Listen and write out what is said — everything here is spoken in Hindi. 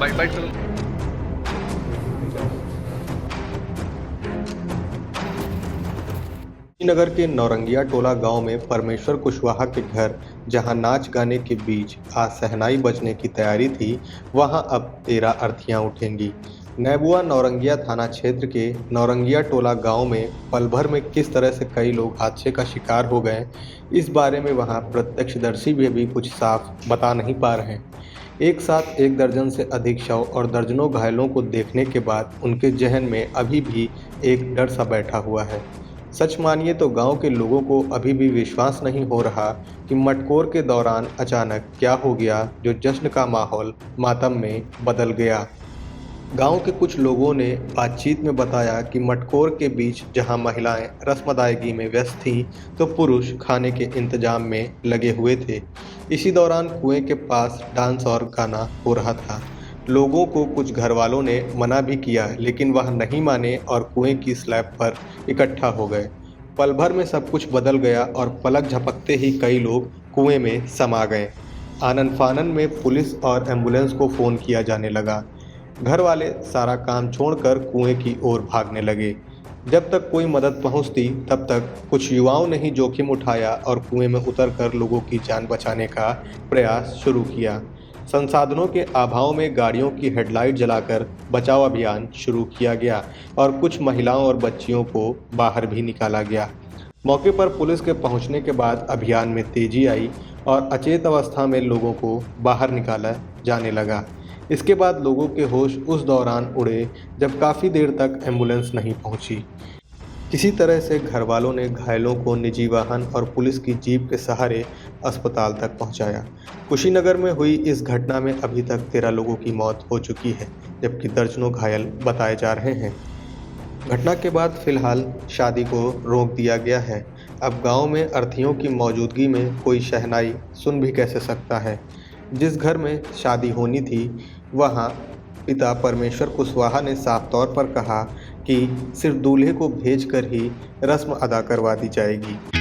बाइट करो। नगर के नौरंगिया टोला गांव में परमेश्वर कुशवाहा के घर, जहां नाच गाने के बीच आज शहनाई बजने की तैयारी थी, वहां अब 13 अर्थियां उठेंगी। नैबुआ नौरंगिया थाना क्षेत्र के नौरंगिया टोला गांव में पल भर में किस तरह से कई लोग हादसे का शिकार हो गए, इस बारे में वहां प्रत्यक्षदर्शी भी कुछ साफ बता नहीं पा रहे हैं। एक साथ 1 दर्जन से अधिक शव और दर्जनों घायलों को देखने के बाद उनके जहन में अभी भी एक डर सा बैठा हुआ है। सच मानिए तो गांव के लोगों को अभी भी विश्वास नहीं हो रहा कि मटकोर के दौरान अचानक क्या हो गया जो जश्न का माहौल मातम में बदल गया। गांव के कुछ लोगों ने बातचीत में बताया कि मटकोर के बीच जहां महिलाएं रस्म अदायगी में व्यस्त थीं, तो पुरुष खाने के इंतजाम में लगे हुए थे। इसी दौरान कुएं के पास डांस और गाना हो रहा था। लोगों को कुछ घरवालों ने मना भी किया, लेकिन वह नहीं माने और कुएं की स्लैब पर इकट्ठा हो गए। पल भर में सब कुछ बदल गया और पलक झपकते ही कई लोग कुएं में समा गए। आनन फानन में पुलिस और एम्बुलेंस को फ़ोन किया जाने लगा। घर वाले सारा काम छोड़कर कुएं की ओर भागने लगे। जब तक कोई मदद पहुंचती, तब तक कुछ युवाओं ने ही जोखिम उठाया और कुएं में उतरकर लोगों की जान बचाने का प्रयास शुरू किया। संसाधनों के अभाव में गाड़ियों की हेडलाइट जलाकर बचाव अभियान शुरू किया गया और कुछ महिलाओं और बच्चियों को बाहर भी निकाला गया। मौके पर पुलिस के पहुंचने के बाद अभियान में तेजी आई और अचेत अवस्था में लोगों को बाहर निकाला जाने लगा। इसके बाद लोगों के होश उस दौरान उड़े जब काफ़ी देर तक एम्बुलेंस नहीं पहुंची। किसी तरह से घरवालों ने घायलों को निजी वाहन और पुलिस की जीप के सहारे अस्पताल तक पहुंचाया। कुशीनगर में हुई इस घटना में अभी तक 13 लोगों की मौत हो चुकी है, जबकि दर्जनों घायल बताए जा रहे हैं। घटना के बाद फिलहाल शादी को रोक दिया गया है। अब गांव में अर्थियों की मौजूदगी में कोई शहनाई सुन भी कैसे सकता है। जिस घर में शादी होनी थी, वहां पिता परमेश्वर कुशवाहा ने साफ तौर पर कहा कि सिर्फ दूल्हे को भेजकर ही रस्म अदा करवा दी जाएगी।